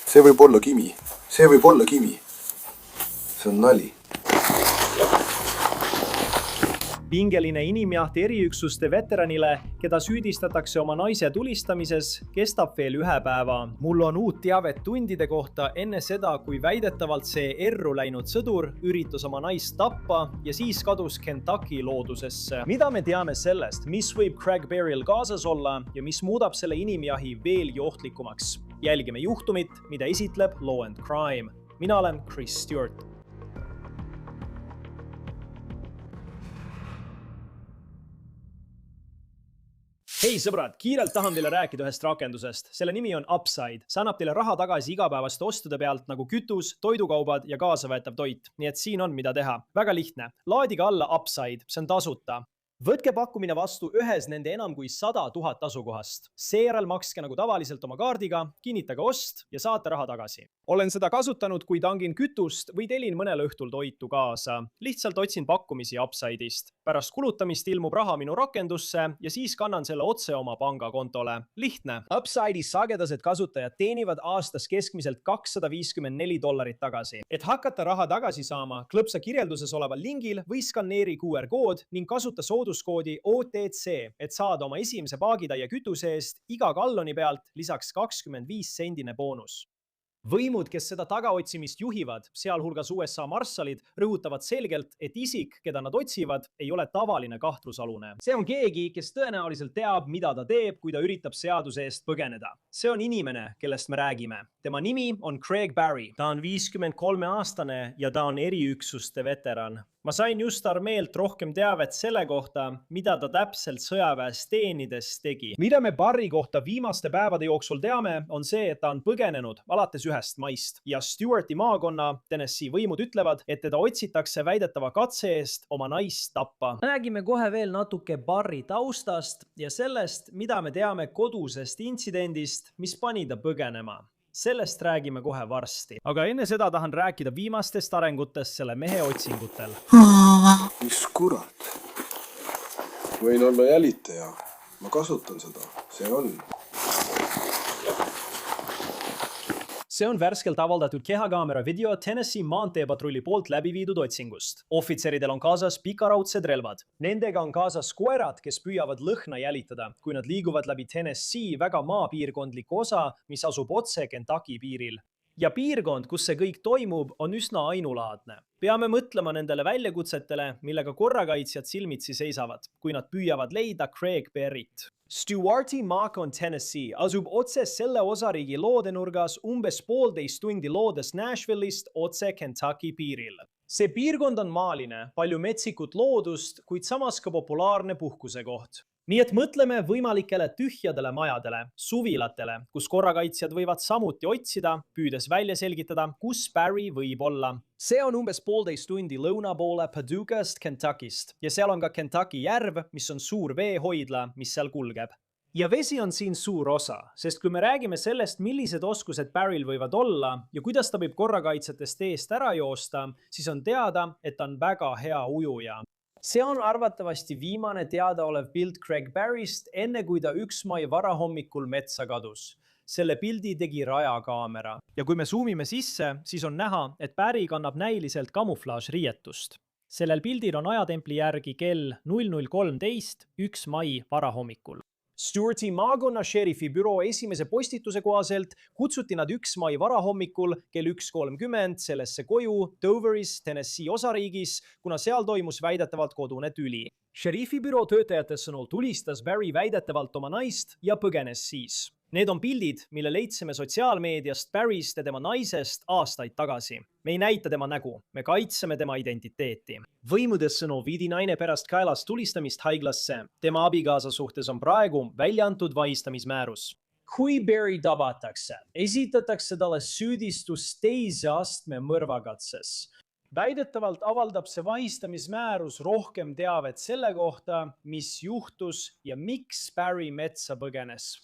See võib olla Kimi. See võib olla Kimi. See on nali. Pingeline inimjaht eriüksuste veteranile, keda süüdistatakse oma naise tulistamises, kestab veel 1 päeva. Mul on uut teavet tundide kohta enne seda, kui väidetavalt see erru läinud sõdur üritas oma naist tappa ja siis kadus Kentucky loodusesse. Mida me teame sellest, mis võib Craig Barryl kaasas olla ja mis muudab selle inimjahi veelgi ohtlikumaks? Jälgime juhtumit, mida esitleb Law and Crime. Mina olen Chris Stewart. Hei sõbrad, kiirelt tahan teile rääkida ühest rakendusest. Selle nimi on Upside. See annab teile raha tagasi igapäevaste ostude pealt nagu kütus, toidukaubad ja kaasavõetav toit. Nii et siin on mida teha. Väga lihtne. Laadige alla Upside. See on tasuta. Võtke pakkumine vastu ühes nende enam kui 100 000 asukohast. Seejärel makske nagu tavaliselt oma kaardiga, kinnitage ost ja saate raha tagasi. Olen seda kasutanud, kui tangin kütust või telin mõnel õhtul toitu kaasa. Lihtsalt otsin pakkumisi Upside'ist. Pärast kulutamist ilmub raha minu rakendusse ja siis kannan selle otse oma pangakontole. Lihtne. Upside'is sagedased kasutajad teenivad aastas keskmiselt $254 tagasi. Et hakata raha tagasi saama, klõpsa kirjelduses oleval lingil või skanneeri QR-kood ning kasuta sooduskoodi OTC, et saada oma esimese paagitäie kütuse eest iga galloni pealt lisaks 25 sendine boonus. Võimud, kes seda tagaotsimist juhivad, sealhulgas USA marssalid, rõhutavad selgelt, et isik, keda nad otsivad, ei ole tavaline kahtlusalune. See on keegi, kes tõenäoliselt teab, mida ta teeb, kui ta üritab seaduse eest põgeneda. See on inimene, kellest me räägime. Tema nimi on Craig Barry. Ta on 53-aastane ja ta on eriüksuste veteran. Ma sain just armeelt rohkem teavet selle kohta, mida ta täpselt sõjaväes teenides tegi. Mida me Barry kohta viimaste päevade jooksul teame, on see, et ta on põgenenud alates 1. maist. Ja Stewarti maakonna Tennessee võimud ütlevad, et teda otsitakse väidetava katse eest oma naist tappa. Räägime kohe veel natuke Barry taustast ja sellest, mida me teame kodusest intsidendist, mis pani ta põgenema. Sellest räägime kohe varsti. Aga enne seda tahan rääkida viimastest arengutest selle mehe otsingutel. Mis kurat? Võin olla jälitaja. Ma kasutan seda. See on. See on värskelt avaldatud kehakaamera video Tennessee maanteepatrulli poolt läbi viidud otsingust. Ohvitseridel on kaasas pikaraudsed relvad. Nendega on kaasas koerad, kes püüavad lõhna jälitada, kui nad liiguvad läbi Tennessee väga maapiirkondliku osa, mis asub otse Kentucky piiril. Ja piirkond, kus see kõik toimub, on üsna ainulaadne. Peame mõtlema nendele väljakutsetele, millega korrakaitsjad silmitsi seisavad, kui nad püüavad leida Craig Barryt. Stewarti maakond Tennessee asub otse selle osariigi loodenurgas umbes 1,5 tundi loodes Nashville'ist otse Kentucky piiril. See piirkond on maaline, palju metsikut loodust, kuid samas ka populaarne puhkusekoht. Nii et mõtleme võimalikele tühjadele majadele, suvilatele, kus korrakaitsjad võivad samuti otsida, püüdes välja selgitada, kus Barry võib olla. See on umbes 1,5 tundi lõuna poole Paducah'st Kentucky'st ja seal on ka Kentucky järv, mis on suur veehoidla, mis seal kulgeb. Ja vesi on siin suur osa, sest kui me räägime sellest, millised oskused Barryl võivad olla ja kuidas ta võib korrakaitsjatest eest ära joosta, siis on teada, et ta on väga hea ujuja. See on arvatavasti viimane teadaolev pilt Craig Barryst enne kui ta 1. mai varahommikul metsa kadus. Selle pildi tegi rajakaamera. Ja kui me zoomime sisse, siis on näha, et Barry kannab näiliselt kamuflaažriietust. Sellel pildil on ajatempli järgi kell 00.13 1. mai varahommikul. Stewarti maakonna šerifi büroo esimese postituse kohaselt kutsuti nad 1. mai varahommikul kell 1.30 sellesse koju Doveris, Tennessee osariigis, kuna seal toimus väidetavalt kodune tüli. Šerifi büroo töötajate sõnul tulistas Barry väidetavalt oma naist ja põgenes siis. Need on pildid, mille leidsime sotsiaalmeediast Barryst ja tema naisest aastaid tagasi. Me ei näita tema nägu, me kaitseme tema identiteeti. Võimudes sõnul viidi naine pärast kaelast tulistamist haiglasse. Tema abikaasa suhtes on praegu välja antud vahistamismäärus. Kui Barry tabatakse, esitatakse talle süüdistus teise astme mõrvakatses. Väidetavalt avaldab see vahistamismäärus rohkem teavet selle kohta, mis juhtus ja miks Barry metsa põgenes.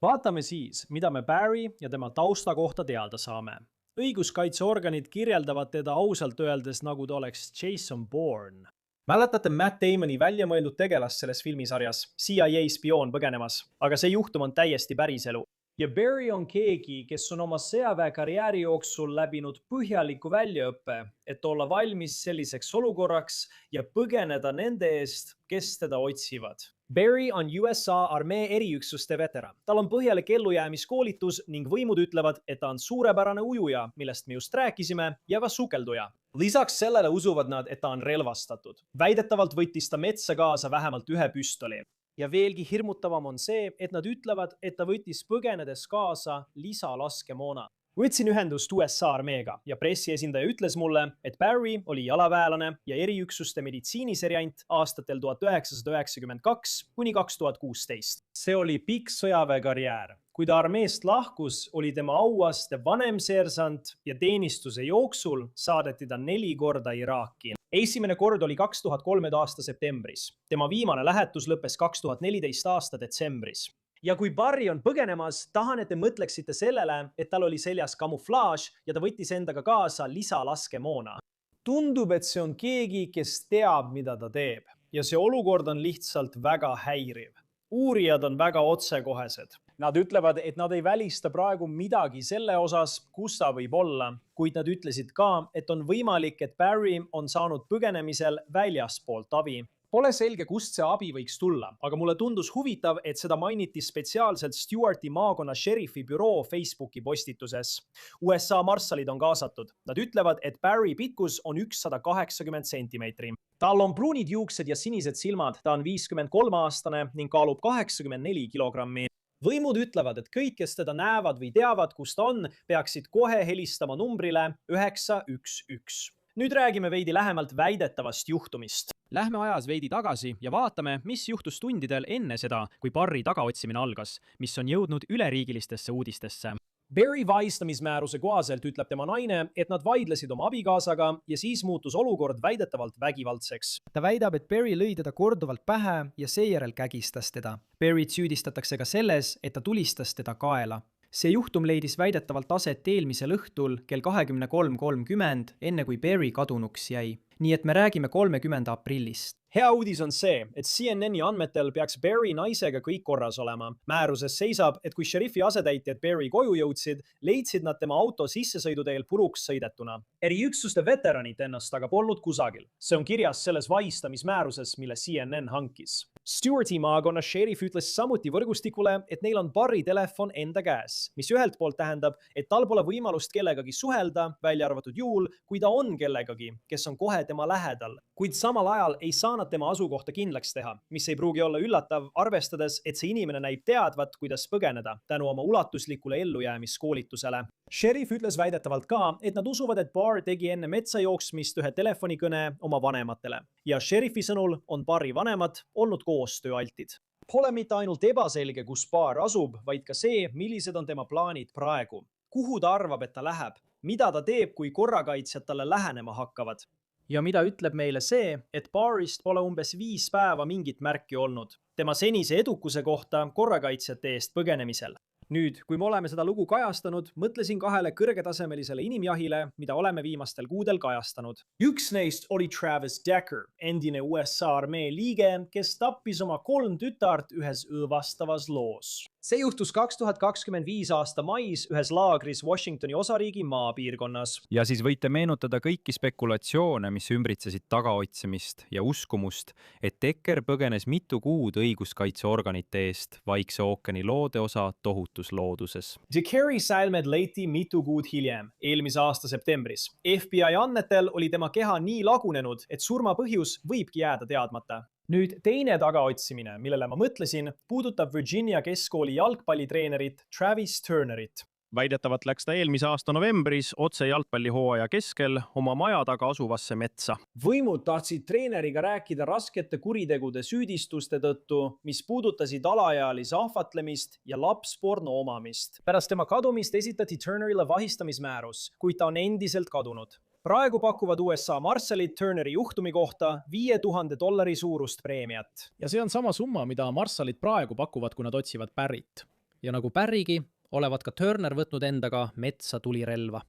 Vaatame siis, mida me Barry ja tema tausta kohta teada saame. Õiguskaitseorganid kirjeldavad teda ausalt öeldes, nagu ta oleks Jason Bourne. Mäletate Matt Damoni väljamõeldud tegelast selles filmisarjas, CIA spioon põgenemas, aga see juhtum on täiesti päriselu. ja Barry on keegi, kes on oma sõjaväekarjääri jooksul läbinud põhjaliku väljaõppe, et olla valmis selliseks olukorraks ja põgeneda nende eest, kes teda otsivad. Barry on USA armee eriüksuste veteran. Tal on põhjalik ellujäämiskoolitus ning võimud ütlevad, et ta on suurepärane ujuja, millest me just rääkisime, ja ka sukelduja. Lisaks sellele usuvad nad, et ta on relvastatud. Väidetavalt võttis ta metsa kaasa vähemalt ühe püstoli. Ja veelgi hirmutavam on see, et nad ütlevad, et ta võttis põgenedes kaasa lisalaskemoona. Võtsin ühendust USA armeega ja pressiesindaja ütles mulle, et Barry oli jalaväelane ja eriüksuste meditsiiniseriant aastatel 1992 kuni 2016. See oli pikk sõjaväekarjäär. Kui ta armeest lahkus, oli tema auaste vanemseersant ja teenistuse jooksul saadeti ta 4 korda Iraaki. Esimene kord oli 2003 aasta septembris. Tema viimane lähetus lõppes 2014 aasta detsembris. Ja kui Barry on põgenemas, tahan, et te mõtleksite sellele, et tal oli seljas kamuflaaž ja ta võttis endaga kaasa lisalaskemoona. Tundub, et see on keegi, kes teab, mida ta teeb. Ja see olukord on lihtsalt väga häiriv. Uurijad on väga otsekohesed. Nad ütlevad, et nad ei välista praegu midagi selle osas, kus ta võib olla, kuid nad ütlesid ka, et on võimalik, et Barry on saanud põgenemisel väljaspoolt abi. Pole selge, kust see abi võiks tulla, aga mulle tundus huvitav, et seda mainiti spetsiaalselt Stewarti maakonna šerifi büroo Facebooki postituses. USA marssalid on kaasatud. Nad ütlevad, et Barry pikkus on 180 centimeetri. Tal on pruunid juuksed ja sinised silmad, ta on 53-aastane ning kaalub 84 kilogrammi. Võimud ütlevad, et kõik, kes teda näevad või teavad, kus ta on, peaksid kohe helistama numbrile 911. Nüüd räägime veidi lähemalt väidetavast juhtumist. Lähme ajas veidi tagasi ja vaatame, mis juhtus tundidel enne seda, kui Barry tagaotsimine algas, mis on jõudnud üleriigilistesse uudistesse. Barry vahistamismääruse kohaselt ütleb tema naine, et nad vaidlesid oma abikaasaga ja siis muutus olukord väidetavalt vägivaldseks. Ta väidab, et Barry lõi teda korduvalt pähe ja seejärel kägistas teda. Barryt süüdistatakse ka selles, et ta tulistas teda kaela. See juhtum leidis väidetavalt aset eelmisel õhtul kell 23.30, enne kui Barry kadunuks jäi. Nii et me räägime 30. aprillist. Hea uudis on see, et CNN-i andmetel peaks Barry naisega kõik korras olema. Määruses seisab, et kui šerifi asetäitjad Barry koju jõudsid, leidsid nad tema auto sissesõiduteel puruks sõidetuna. Eriüksuste veteranid ennast aga polnud kusagil. See on kirjas selles vahistamismääruses, mille CNN hankis. Stewarti maakonna šerif ütles samuti võrgustikule, et neil on Barry telefon enda käes, mis ühelt poolt tähendab, et tal pole võimalust kellegagi suhelda, välja arvatud juhul, kui ta on kellegagi, kes on kohe tema lähedal. Kuid samal ajal ei saa nad tema asukohta kindlaks teha, mis ei pruugi olla üllatav, arvestades, et see inimene näib teadvat, kuidas põgeneda tänu oma ulatuslikule ellujäämiskoolitusele. Šerif ütles väidetavalt ka, et nad usuvad, et Barr tegi enne metsa jooksmist ühe telefonikõne oma vanematele. Ja šerifi sõnul on Barri vanemad olnud koostööaltid. Pole mitte ainult ebaselge, kus Barr asub, vaid ka see, millised on tema plaanid praegu. Kuhu ta arvab, et ta läheb? Mida ta teeb, kui korrakaitsjad talle lähenema hakkavad? Ja mida ütleb meile see, et Barrist pole umbes 5 päeva mingit märki olnud. Tema senise edukuse kohta korrakaitsjate eest põgenemisel. Nüüd, kui me oleme seda lugu kajastanud, mõtlesin 2 kõrgetasemelisele inimjahile, mida oleme viimastel kuudel kajastanud. Üks neist oli Travis Decker, endine USA armee liige, kes tappis oma 3 tütart ühes õõvastavas loos. See juhtus 2025 aasta mais ühes laagris Washingtoni osariigi maapiirkonnas. Ja siis võite meenutada kõiki spekulatsioone, mis ümbritsesid tagaotsimist ja uskumust, et Decker põgenes mitu kuud õiguskaitseorganite eest Vaikse ookeani loode osa tohutus looduses. Deckeri säilmed leiti mitu kuud hiljem, eelmise aasta septembris. FBI andmetel oli tema keha nii lagunenud, et surma põhjus võibki jääda teadmata. Nüüd teine tagaotsimine, millele ma mõtlesin, puudutab Virginia keskkooli jalgpallitreenerit Travis Turnerit. Väidetavalt läks ta eelmise aasta novembris otse jalgpallihooaja keskel oma maja taga asuvasse metsa. Võimud tahtsid treeneriga rääkida raskete kuritegude süüdistuste tõttu, mis puudutasid alaealise ahvatlemist ja lapsporno omamist. Pärast tema kadumist esitati Turnerile vahistamismäärus, kuid ta on endiselt kadunud. Praegu pakuvad USA marssalid Turneri juhtumi kohta $5000 suurust preemiat. Ja see on sama summa, mida marssalid praegu pakuvad, kui nad otsivad Barryt. Ja nagu Barrygi, olevat ka Turner võtnud endaga metsa tulirelva.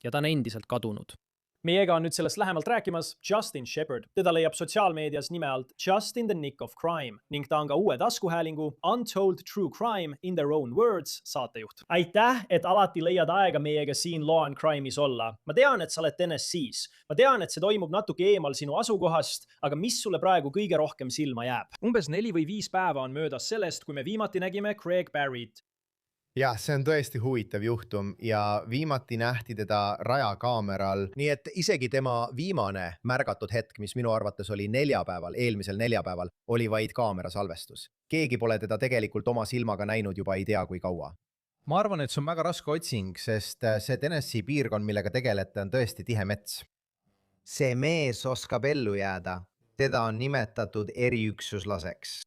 Ja ta on endiselt kadunud. meiega on nüüd sellest lähemalt rääkimas Justin Shepherd. Teda leiab sotsiaalmeedias nime alt Just in the Nick of Crime ning ta on ka uue taskuhäälingu Untold True Crime in Their Own Words saatejuht. Aitäh, et alati leiad aega meiega siin Law and Crime'is olla. Ma tean, et sa oled Tennessee's. Ma tean, et see toimub natuke eemal sinu asukohast, aga mis sulle praegu kõige rohkem silma jääb? Umbes 4 või 5 päeva on möödas sellest, kui me viimati nägime Craig Barryt. Jah, see on tõesti huvitav juhtum ja viimati nähti teda rajakaameral, nii et isegi tema viimane märgatud hetk, mis minu arvates oli eelmisel neljapäeval, oli vaid kaamerasalvestus. Keegi pole teda tegelikult oma silmaga näinud juba ei tea kui kaua. Ma arvan, et see on väga raske otsing, sest see Tennessee piirkond, millega tegelete, on tõesti tihe mets. See mees oskab ellu jääda. Teda on nimetatud eriüksuslaseks.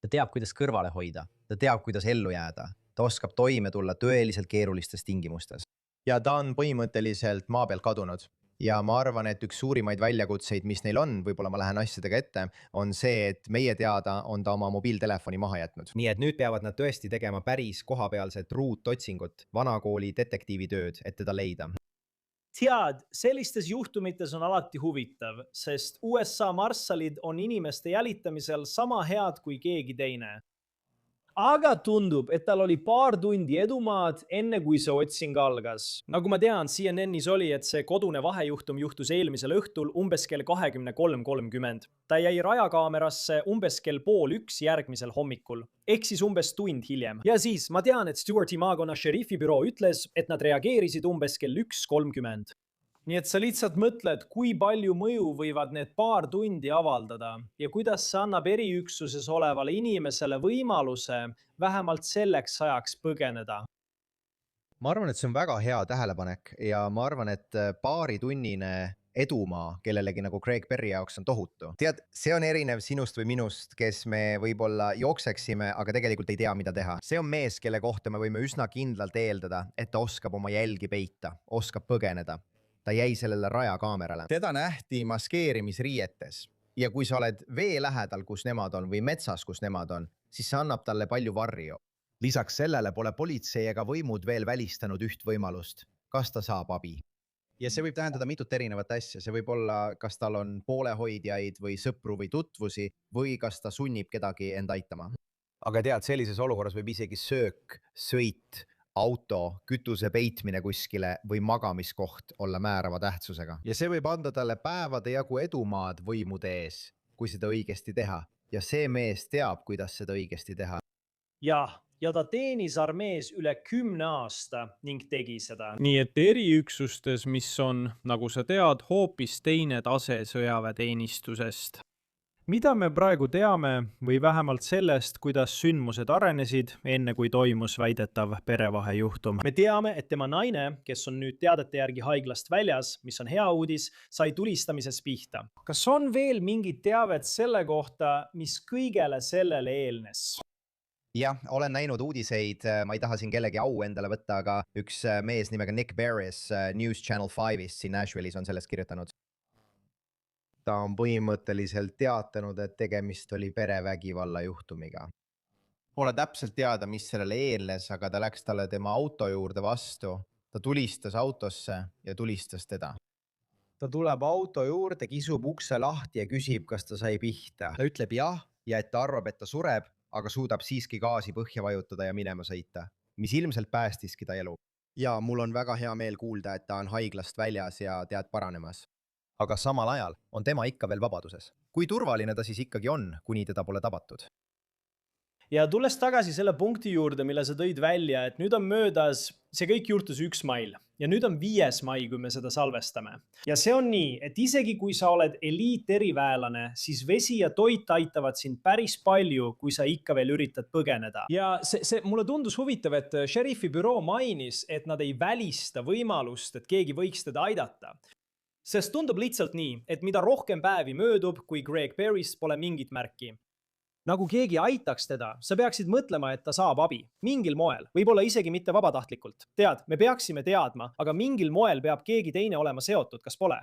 Ta teab, kuidas kõrvale hoida. Ta teab, kuidas ellu jääda. Ta oskab toime tulla tõeliselt keerulistes tingimustes. Ja ta on põhimõtteliselt maa pealt kadunud. Ja ma arvan, et üks suurimaid väljakutseid, mis neil on, võib-olla ma lähen asjadega ette, on see, et meie teada on ta oma mobiiltelefoni maha jätnud. Nii et nüüd peavad nad tõesti tegema päris kohapealset ruutotsingut, vanakooli detektiivitööd, et teda leida. Tead, sellistes juhtumites on alati huvitav, sest USA marssalid on inimeste jälitamisel sama head kui keegi teine. Aga tundub, et tal oli paar tundi edumaad enne kui see otsing algas. Nagu ma tean, CNN-is oli, et see kodune vahejuhtum juhtus eelmisel õhtul umbes kell 23.30. Ta jäi rajakaamerasse umbes kell 12:30 järgmisel hommikul, ehk siis umbes tund hiljem. Ja siis ma tean, et Stewarti maakonna šerifibüroo ütles, et nad reageerisid umbes kell 1:30. Nii et sa lihtsalt mõtled, kui palju mõju võivad need paar tundi avaldada ja kuidas see annab eriüksuses olevale inimesele võimaluse vähemalt selleks ajaks põgeneda. Ma arvan, et see on väga hea tähelepanek ja ma arvan, et paaritunnine edumaa kellelegi nagu Craig Barry jaoks on tohutu. Tead, see on erinev sinust või minust, kes me võib-olla jookseksime, aga tegelikult ei tea, mida teha. See on mees, kelle kohta me võime üsna kindlalt eeldada, et ta oskab oma jälgi peita, oskab põgeneda. Ta jäi sellele rajakaamerale. Teda nähti maskeerimisriietes ja kui sa oled vee lähedal, kus nemad on või metsas, kus nemad on, siis see annab talle palju varju. Lisaks sellele pole politsei ega võimud veel välistanud üht võimalust, kas ta saab abi. Ja see võib tähendada mitut erinevat asja. See võib olla, kas tal on poolehoidjaid või sõpru või tutvusi või kas ta sunnib kedagi end aitama. Aga tead, sellises olukorras võib isegi söök, sõit, auto, kütuse peitmine kuskile või magamiskoht olla määrava tähtsusega. Ja see võib anda talle päevade jagu edumaad võimude ees, kui seda õigesti teha. Ja see mees teab, kuidas seda õigesti teha. Ja ta teenis armees üle 10 aasta ning tegi seda. Nii et eriüksustes, mis on, nagu sa tead, hoopis teine tase sõjaväeteenistusest. Mida me praegu teame või vähemalt sellest, kuidas sündmused arenesid, enne kui toimus väidetav perevahejuhtum? Me teame, et tema naine, kes on nüüd teadete järgi haiglast väljas, mis on hea uudis, sai tulistamises pihta. Kas on veel mingit teavet selle kohta, mis kõigele sellele eelnes? Jah, olen näinud uudiseid, ma ei taha siin kellegi au endale võtta, aga üks mees nimega Nick Barris News Channel 5-ist siin Nashville'is on sellest kirjutanud. Ta on põhimõtteliselt teatanud, et tegemist oli perevägivalla juhtumiga. Pole täpselt teada, mis sellele eelnes, aga ta läks talle tema auto juurde vastu. Ta tulistas autosse ja tulistas teda. Ta tuleb auto juurde, kisub ukse lahti ja küsib, kas ta sai pihta. Ta ütleb jah ja et ta arvab, et ta sureb, aga suudab siiski gaasi põhja vajutada ja minema sõita, mis ilmselt päästiski ta elu. Ja mul on väga hea meel kuulda, et ta on haiglast väljas ja tead paranemas. Aga samal ajal on tema ikka veel vabaduses. Kui turvaline ta siis ikkagi on, kuni teda pole tabatud? Ja tulles tagasi selle punkti juurde, mille sa tõid välja, et nüüd on möödas, see kõik juhtus 1. mail ja nüüd on 5. mai, kui me seda salvestame. Ja see on nii, et isegi kui sa oled eliiteriväelane, siis vesi ja toit aitavad sind päris palju, kui sa ikka veel üritad põgeneda. Ja mulle tundus huvitav, et šerifi büroo mainis, et nad ei välista võimalust, et keegi võiks teda aidata. Sest tundub lihtsalt nii, et mida rohkem päevi möödub, kui Craig Barryst pole mingit märki. Nagu keegi aitaks teda, sa peaksid mõtlema, et ta saab abi. Mingil moel, võib-olla isegi mitte vabatahtlikult. Tead, me peaksime teadma, aga mingil moel peab keegi teine olema seotud, kas pole?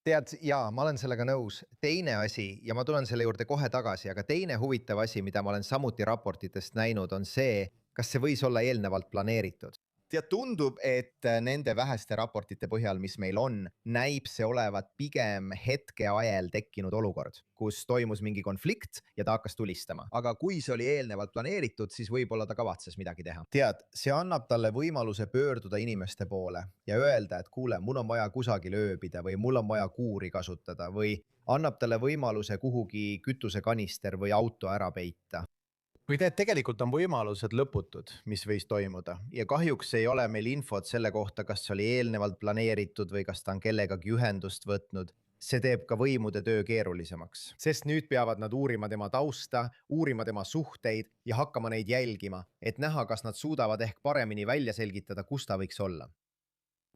Tead, jaa, ma olen sellega nõus. Teine asi, ja ma tulen selle juurde kohe tagasi, aga teine huvitav asi, mida ma olen samuti raportitest näinud, on see, kas see võis olla eelnevalt planeeritud. Tead, tundub, et nende väheste raportite põhjal, mis meil on, näib see olevat pigem hetke ajel tekkinud olukord, kus toimus mingi konflikt ja ta hakkas tulistama. Aga kui see oli eelnevalt planeeritud, siis võib-olla ta kavatses midagi teha. Tead, see annab talle võimaluse pöörduda inimeste poole ja öelda, et kuule, mul on vaja kusagil ööbida või mul on vaja kuuri kasutada või annab talle võimaluse kuhugi kütusekanister või auto ära peita. Või tegelikult on võimalused lõputud, mis võis toimuda ja kahjuks ei ole meil infot selle kohta, kas see oli eelnevalt planeeritud või kas ta on kellegagi ühendust võtnud. See teeb ka võimude töö keerulisemaks, sest nüüd peavad nad uurima tema tausta, uurima tema suhteid ja hakkama neid jälgima, et näha, kas nad suudavad ehk paremini välja selgitada, kus ta võiks olla.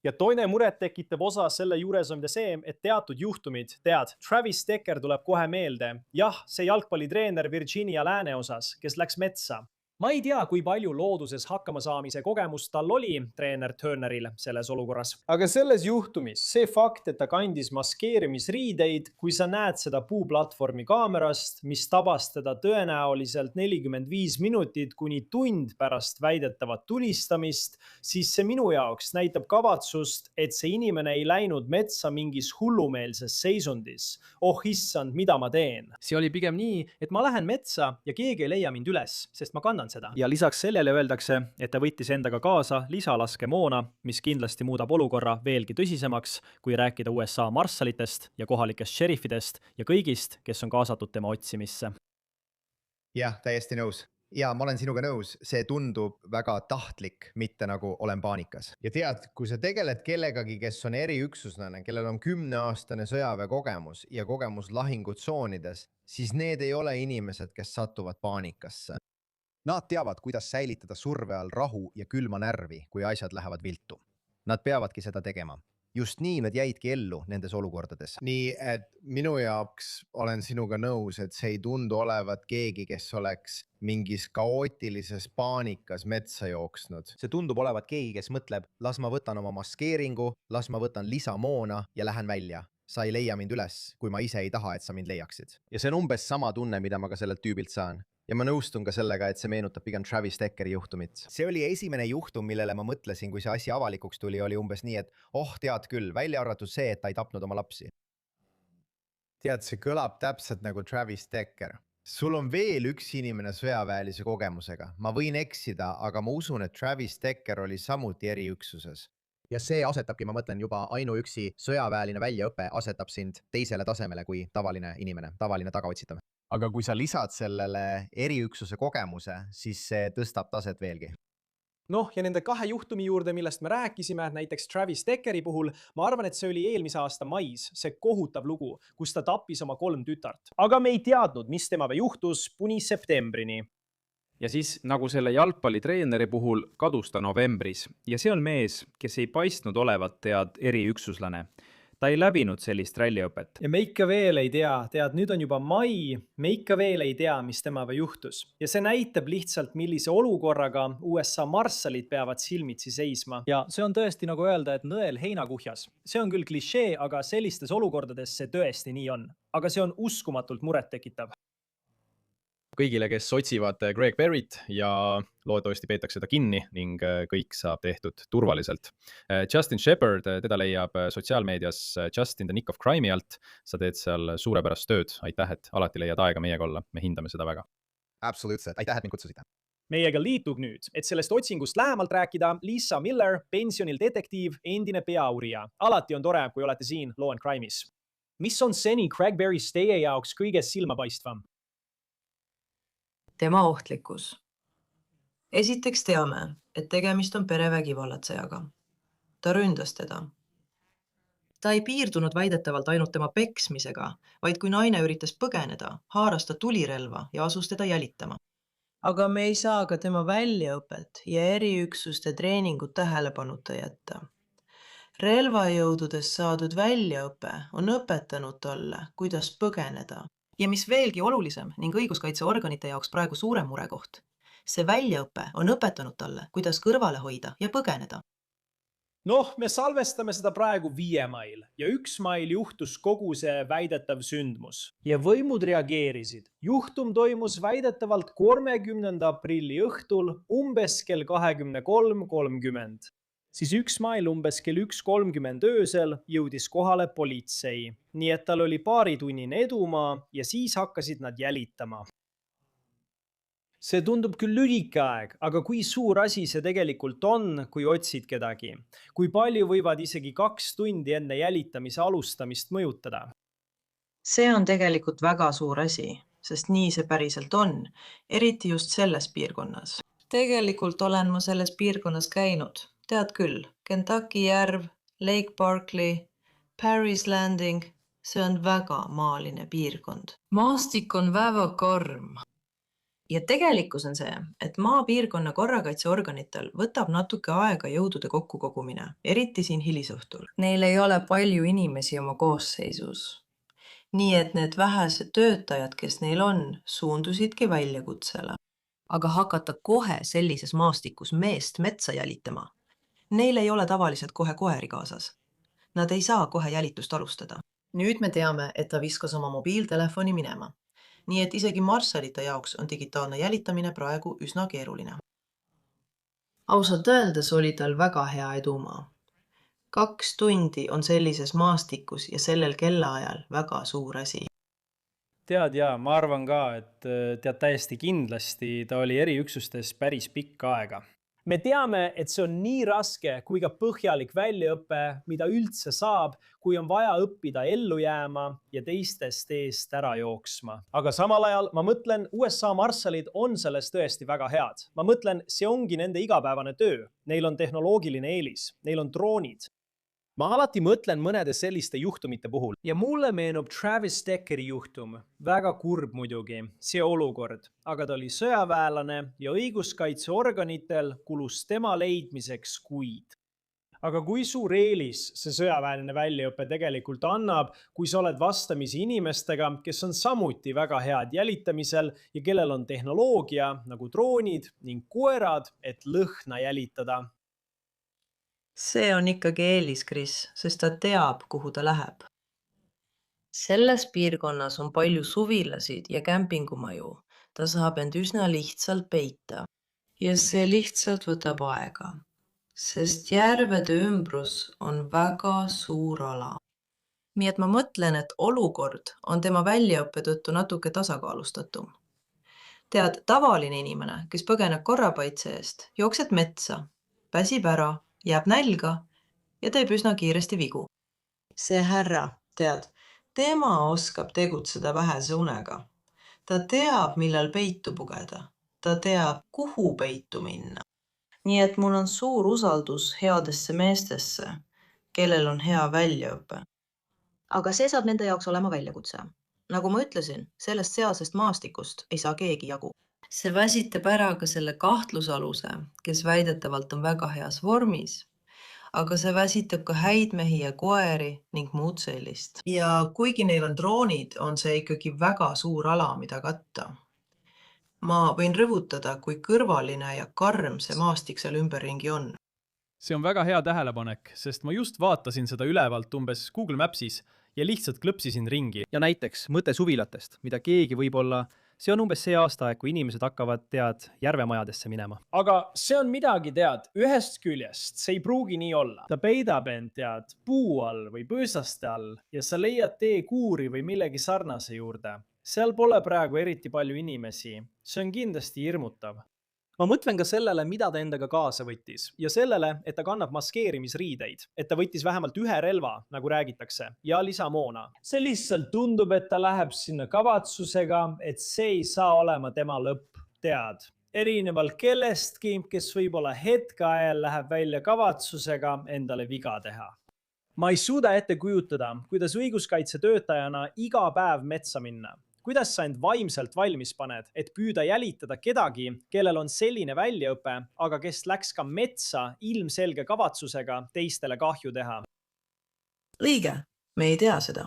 Ja toine muret tekitav osa selle juures on see, et teatud juhtumid, Travis Decker tuleb kohe meelde. Jah, see jalgpallitreener Virginia Lääneosas, kes läks metsa. Ma ei tea, kui palju looduses hakkama saamise kogemust tal oli treener Turneril selles olukorras. Aga selles juhtumis see fakt, et ta kandis maskeerimisriideid, kui sa näed seda puuplatvormi kaamerast, mis tabas teda tõenäoliselt 45 minutit kuni tund pärast väidetavat tulistamist, siis see minu jaoks näitab kavatsust, et see inimene ei läinud metsa mingis hullumeelses seisundis. Oh issand, mida ma teen? see oli pigem nii, et ma lähen metsa ja keegi ei leia mind üles, sest ma kannan seda. Ja lisaks sellele öeldakse, et ta võttis endaga kaasa lisalaskemoona, mis kindlasti muudab olukorra veelgi tõsisemaks, kui rääkida USA marssalitest ja kohalikest šerifidest ja kõigist, kes on kaasatud tema otsimisse. Jah, täiesti nõus. Ja ma olen sinuga nõus, see tundub väga tahtlik, mitte nagu olen paanikas. Ja tead, kui sa tegeled kellegagi, kes on eriüksuslane, kellel on 10-aastane sõjaväekogemus ja kogemus lahingutsoonides, siis need ei ole inimesed, kes satuvad paanikasse. Nad teavad, kuidas säilitada surve all rahu ja külma närvi, kui asjad lähevad viltu. Nad peavadki seda tegema. Just nii nad jäidki ellu nendes olukordades. Nii, et minu jaoks olen sinuga nõus, et see ei tundu olevat keegi, kes oleks mingis kaootilises paanikas metsa jooksnud. See tundub olevat keegi, kes mõtleb, las ma võtan oma maskeeringu, las ma võtan lisamoona ja lähen välja. Sa ei leia mind üles, kui ma ise ei taha, et sa mind leiaksid. Ja see on umbes sama tunne, mida ma ka sellelt tüübilt saan. Ja ma nõustun ka sellega, et see meenutab pigem Travis Deckeri juhtumit. See oli esimene juhtum, millele ma mõtlesin, kui see asi avalikuks tuli, oli umbes nii, et tead küll, välja arvatud see, et ta ei tapnud oma lapsi. Tead, see kõlab täpselt nagu Travis Decker. Sul on veel üks inimene sõjaväelise kogemusega. Ma võin eksida, aga ma usun, et Travis Decker oli samuti eriüksuses. Ja see asetabki, ma mõtlen, juba ainuüksi sõjaväeline väljaõpe asetab sind teisele tasemele kui tavaline inimene, tavaline tagaotsitav. Aga kui sa lisad sellele eriüksuse kogemuse, siis see tõstab taset veelgi. Ja nende 2 juhtumi juurde, millest me rääkisime, näiteks Travis Deckeri puhul, ma arvan, et see oli eelmise aasta mais, see kohutav lugu, kus ta tappis oma 3 tütart. Aga me ei teadnud, mis temaga juhtus kuni septembrini. Ja siis, nagu selle jalgpallitreeneri puhul, kadus ta novembris ja see on mees, kes ei paistnud olevat eriüksuslane. Ta ei läbinud sellist ralliõpet. Ja me ikka veel ei tea, nüüd on juba mai, me ikka veel ei tea, mis temaga juhtus. Ja see näitab lihtsalt, millise olukorraga USA marssalid peavad silmitsi seisma. Ja see on tõesti nagu öelda, et nõel heinakuhjas. See on küll klišee, aga sellistes olukordades see tõesti nii on. Aga see on uskumatult muret tekitav. Kõigile, kes otsivad Greg Perryt ja loodetavasti peetakse ta kinni ning kõik saab tehtud turvaliselt. Justin Shepard, teda leiab sotsiaalmeedias Justin the Nick of Crime'i alt. Sa teed seal suurepärast tööd. Aitäh, et alati leiad aega meiega olla. Me hindame seda väga. Absoluutselt. Aitäh, et mind kutsusite. Meiega liitub nüüd, et sellest otsingust lähemalt rääkida Lisa Miller, pensionil detektiiv, endine peaurija. Alati on tore, kui olete siin Law and Crime'is. Mis on seni Craig Berry's teie jaoks kõige silmapaistvam? Tema ohtlikkus. Esiteks teame, et tegemist on perevägivallatsejaga. Ta ründas teda. Ta ei piirdunud väidetavalt ainult tema peksmisega, vaid kui naine üritas põgeneda, haaras ta tulirelva ja asus teda jälitama. Aga me ei saa ka tema väljaõpet ja eriüksuste treeningut tähelepanuta jätta. Relvajõududes saadud väljaõpe on õpetanud talle, kuidas põgeneda. Ja mis veelgi olulisem ning õiguskaitseorganite jaoks praegu suurem murekoht. See väljaõpe on õpetanud talle, kuidas kõrvale hoida ja põgeneda. Noh, me salvestame seda praegu 5. mail ja 1. mail juhtus kogu see väidetav sündmus. Ja võimud reageerisid. Juhtum toimus väidetavalt 30. aprilli õhtul umbes kell 23:30. Siis 1. mail umbes kell 1:30 öösel jõudis kohale politsei, nii et tal oli paaritunnine edumaa ja siis hakkasid nad jälitama. See tundub küll lühike aeg, aga kui suur asi see tegelikult on, kui otsid kedagi? Kui palju võivad isegi 2 tundi enne jälitamise alustamist mõjutada? See on tegelikult väga suur asi, sest nii see päriselt on, eriti just selles piirkonnas. Tegelikult olen ma selles piirkonnas käinud. Tead küll, Kentucky järv, Lake Parkley, Paris Landing, see on väga maaline piirkond. Maastik on väga karm. Ja tegelikkus on see, et maapiirkonna korrakaitseorganitel võtab natuke aega jõudude kokkukogumine, eriti siin hilisõhtul. Neil ei ole palju inimesi oma koosseisus. Nii et need vähesed töötajad, kes neil on, suundusidki väljakutsele. Aga hakata kohe sellises maastikus meest metsa jälitama. Neil ei ole tavaliselt kohe koeri kaasas. Nad ei saa kohe jälitust alustada. Nüüd me teame, et ta viskas oma mobiiltelefoni minema. Nii et isegi marssalite jaoks on digitaalne jälitamine praegu üsna keeruline. Ausalt öeldes oli tal väga hea edumaa. 2 tundi on sellises maastikus ja sellel kellaajal väga suur asi. Tead ja, ma arvan ka, et tead täiesti kindlasti, ta oli eriüksustes päris pikka aega. Me teame, et see on nii raske kui ka põhjalik väljaõpe, mida üldse saab, kui on vaja õppida ellu jääma ja teistest eest ära jooksma. Aga samal ajal ma mõtlen, USA marssalid on selles tõesti väga head. Ma mõtlen, see ongi nende igapäevane töö. Neil on tehnoloogiline eelis, neil on droonid. Ma alati mõtlen mõnede selliste juhtumite puhul ja mulle meenub Travis Deckeri juhtum. Väga kurb muidugi, see olukord, aga ta oli sõjaväelane ja õiguskaitseorganitel kulus tema leidmiseks kuid. Aga kui suur eelis see sõjaväeline väljaõpe tegelikult annab, kui sa oled vastamisi inimestega, kes on samuti väga head jälitamisel ja kellel on tehnoloogia nagu droonid ning koerad, et lõhna jälitada. See on ikkagi eelis, Chris, sest ta teab, kuhu ta läheb. Selles piirkonnas on palju suvilasid ja kämpingumaju. Ta saab end üsna lihtsalt peita. Ja see lihtsalt võtab aega, sest järvede ümbrus on väga suur ala. Nii et ma mõtlen, et olukord on tema väljaõppe tõttu natuke tasakaalustatum. Tead, tavaline inimene, kes põgeneb korrapaitse eest, jookseb metsa, päsib ära, jääb nälga ja teeb üsna kiiresti vigu. See härra, tead, tema oskab tegutseda vähese unega. Ta teab, millal peitu pugeda. Ta teab, kuhu peitu minna. Nii et mul on suur usaldus headesse meestesse, kellel on hea väljaõpe. Aga see saab nende jaoks olema väljakutse. Nagu ma ütlesin, sellest sealsest maastikust ei saa keegi jagu. See väsitab ära ka selle kahtlusaluse, kes väidetavalt on väga heas vormis, aga see väsitab ka häid mehi ja koeri ning muud sellist. Ja kuigi neil on droonid, on see ikkagi väga suur ala, mida katta. Ma võin rõhutada, kui kõrvaline ja karm see maastik seal ümberringi on. See on väga hea tähelepanek, sest ma just vaatasin seda ülevalt umbes Google Mapsis ja lihtsalt klõpsisin ringi. Ja näiteks mõte suvilatest, mida keegi võib-olla, see on umbes see aastaaeg, kui inimesed hakkavad järvemajadesse minema. Aga see on midagi ühest küljest, see ei pruugi nii olla. Ta peidab end puu all või põõsaste all ja sa leiad tee kuuri või millegi sarnase juurde. Seal pole praegu eriti palju inimesi. See on kindlasti hirmutav. Ma mõtlen ka sellele, mida ta endaga kaasa võttis ja sellele, et ta kannab maskeerimisriideid, et ta võttis vähemalt ühe relva, nagu räägitakse, ja lisamoona. See lihtsalt tundub, et ta läheb sinna kavatsusega, et see ei saa olema tema lõpp, tead. Erinevalt kellestki, kes võib-olla hetke ajal läheb välja kavatsusega endale viga teha. Ma ei suuda ette kujutada, kuidas õiguskaitsetöötajana iga päev metsa minna. Kuidas sa end vaimselt valmis paned, et püüda jälitada kedagi, kellel on selline väljaõpe, aga kes läks ka metsa ilmselge kavatsusega teistele kahju teha? Õige, me ei tea seda.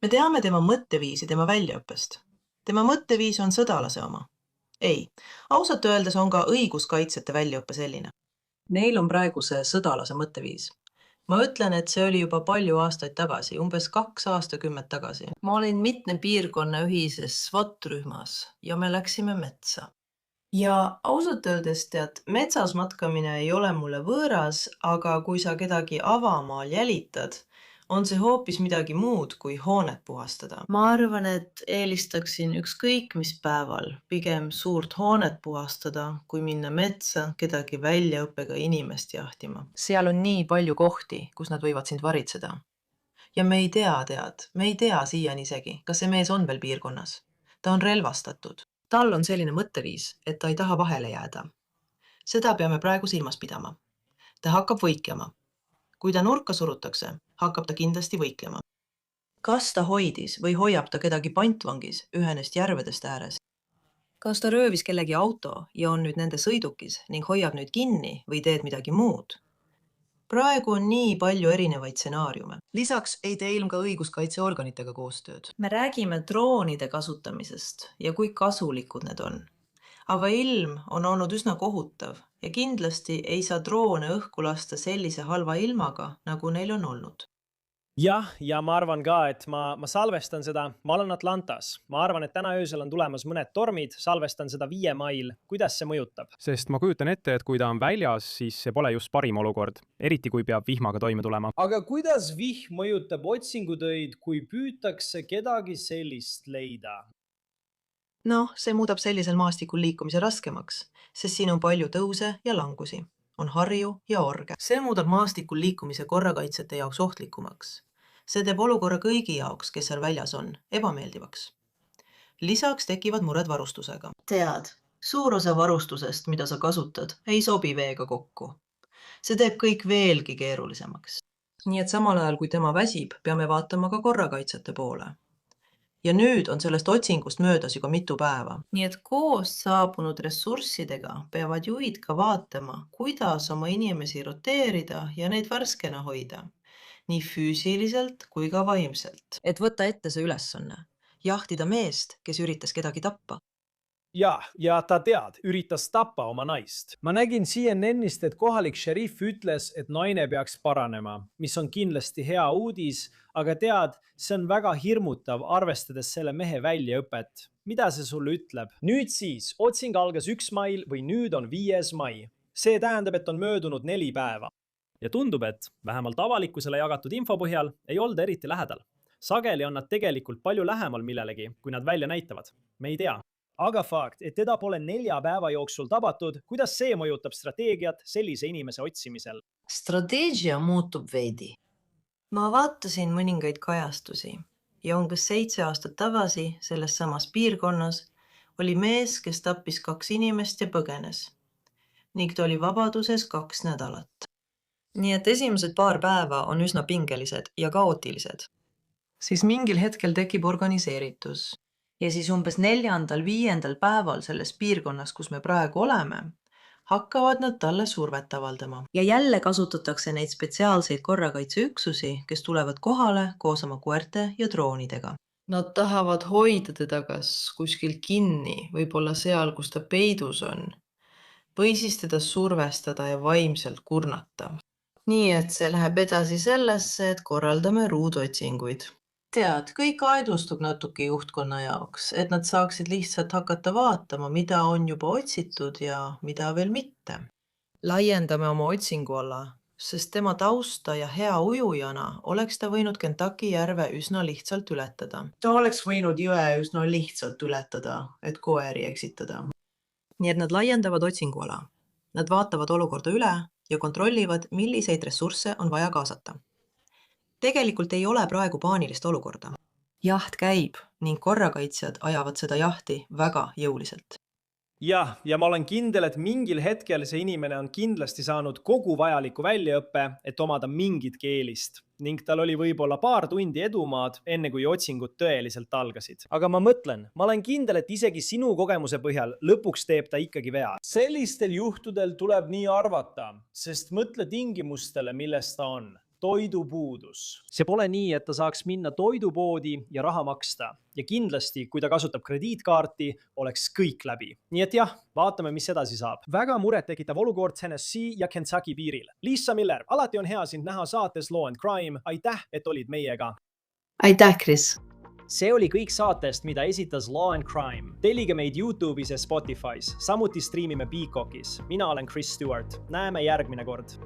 Me teame tema mõtteviisi tema väljaõppest. Tema mõtteviis on sõdalase oma. Ei, ausalt öeldes on ka õiguskaitsjate väljaõppe selline. Neil on praegu see sõdalase mõtteviis. Ma ütlen, et see oli juba palju aastaid tagasi, umbes 2 aastakümmet tagasi. Ma olin mitme piirkonna ühises SWAT-rühmas ja me läksime metsa. Ja ausalt öeldes tead, metsas matkamine ei ole mulle võõras, aga kui sa kedagi avamaal jälitad, on see hoopis midagi muud kui hoonet puhastada. Ma arvan, et eelistaksin ükskõik mis päeval pigem suurt hoonet puhastada, kui minna metsa kedagi väljaõppega inimest jahtima. Seal on nii palju kohti, kus nad võivad sind varitseda. Ja me ei tea siiani isegi, kas see mees on veel piirkonnas. Ta on relvastatud. Tal on selline mõtteviis, et ta ei taha vahele jääda. Seda peame praegu silmas pidama. Ta hakkab võitlema. Kui ta nurka surutakse, hakkab ta kindlasti võitlema. Kas ta hoidis või hoiab ta kedagi pantvangis ühenest järvedest ääres? Kas ta röövis kellegi auto ja on nüüd nende sõidukis ning hoiab nüüd kinni või teed midagi muud? Praegu on nii palju erinevaid stsenaariume. Lisaks ei tee ilm ka õiguskaitseorganitega koostööd. Me räägime droonide kasutamisest ja kui kasulikud need on. Aga ilm on olnud üsna kohutav ja kindlasti ei saa droone õhku lasta sellise halva ilmaga, nagu neil on olnud. Jah, ja ma arvan ka, et ma salvestan seda. Ma olen Atlantas. Ma arvan, et täna öösel on tulemas mõned tormid. Salvestan seda 5 mail. Kuidas see mõjutab? Sest ma kujutan ette, et kui ta on väljas, siis see pole just parim olukord. Eriti kui peab vihmaga toime tulema. Aga kuidas vihm mõjutab otsingutöid, kui püütakse kedagi sellist leida? Noh, see muudab sellisel maastikul liikumise raskemaks, sest siin on palju tõuse ja langusi. On harju ja orge. See muudab maastikul liikumise korrakaitsjate jaoks ohtlikumaks. See teeb olukorra kõigi jaoks, kes seal väljas on, ebameeldivaks. Lisaks tekivad mured varustusega. Tead, suur osa varustusest, mida sa kasutad, ei sobi veega kokku. See teeb kõik veelgi keerulisemaks. Nii et samal ajal, kui tema väsib, peame vaatama ka korrakaitsjate poole. Ja nüüd on sellest otsingust möödas juba mitu päeva. Nii et koos saabunud ressurssidega peavad juhid ka vaatama, kuidas oma inimesi roteerida ja neid värskena hoida. Nii füüsiliselt kui ka vaimselt. Et võtta ette see ülesanne. Jahtida meest, kes üritas kedagi tappa. Ja ta tead, üritas tappa oma naist. Ma nägin CNN-ist, et kohalik šerif ütles, et naine peaks paranema, mis on kindlasti hea uudis, aga tead, see on väga hirmutav, arvestades selle mehe väljaõpet. Mida see sulle ütleb? Nüüd siis, otsing algas 1 mail või nüüd on 5. mai. See tähendab, et on möödunud 4 päeva. Ja tundub, et vähemalt avalikkusele jagatud info põhjal ei olda eriti lähedal. Sageli on nad tegelikult palju lähemal millelegi, kui nad välja näitavad. Me ei tea. Aga fakt, et teda pole 4 päeva jooksul tabatud, kuidas see mõjutab strateegiat sellise inimese otsimisel? Strateegia muutub veidi. Ma vaatasin mõningaid kajastusi ja umbes 7 aastat tagasi selles samas piirkonnas oli mees, kes tappis 2 inimest ja põgenes. Ning ta oli vabaduses 2 nädalat. Nii et esimesed paar päeva on üsna pingelised ja kaootilised. Siis mingil hetkel tekib organiseeritus. Ja siis umbes 4.–5. päeval selles piirkonnas, kus me praegu oleme, hakkavad nad talle survet avaldama. Ja jälle kasutatakse neid spetsiaalseid korrakaitseüksusi, kes tulevad kohale koos oma koerte ja droonidega. Nad tahavad hoida teda kas kuskil kinni, võib-olla seal, kus ta peidus on, või siis teda survestada ja vaimselt kurnata. Nii et see läheb edasi sellesse, et korraldame ruudotsinguid. Tead, kõik aedustub natuke juhtkonna jaoks, et nad saaksid lihtsalt hakata vaatama, mida on juba otsitud ja mida veel mitte. Laiendame oma otsinguala, sest tema tausta ja hea ujujana oleks ta võinud Kentucky järve üsna lihtsalt ületada. Ta oleks võinud jõe üsna lihtsalt ületada, et koeri eksitada. Nii et nad laiendavad otsinguala. Nad vaatavad olukorda üle ja kontrollivad, milliseid ressursse on vaja kaasata. Tegelikult ei ole praegu paanilist olukorda. Jaht käib ning korrakaitsjad ajavad seda jahti väga jõuliselt. Ja ma olen kindel, et mingil hetkel see inimene on kindlasti saanud kogu vajaliku väljaõppe, et omada mingit keelist. Ning tal oli võib-olla paar tundi edumaad, enne kui otsingud tõeliselt algasid. Aga ma mõtlen, ma olen kindel, et isegi sinu kogemuse põhjal lõpuks teeb ta ikkagi vea. Sellistel juhtudel tuleb nii arvata, sest mõtle tingimustele, milles ta on. toidupuudus. See pole nii, et ta saaks minna toidupoodi ja raha maksta. Ja kindlasti, kui ta kasutab krediitkaarti, oleks kõik läbi. Nii et jah, vaatame, mis edasi saab. Väga muret tekitav olukord Tennessee ja Kentucky piiril. Liisa Miller, alati on hea sind näha saates Law and Crime. Aitäh, et olid meiega. aitäh, Kris! See oli kõik saatest, mida esitas Law and Crime. Tellige meid YouTube'is ja Spotify's. Samuti striimime Peacockis. Mina olen Chris Stewart. Näeme järgmine kord.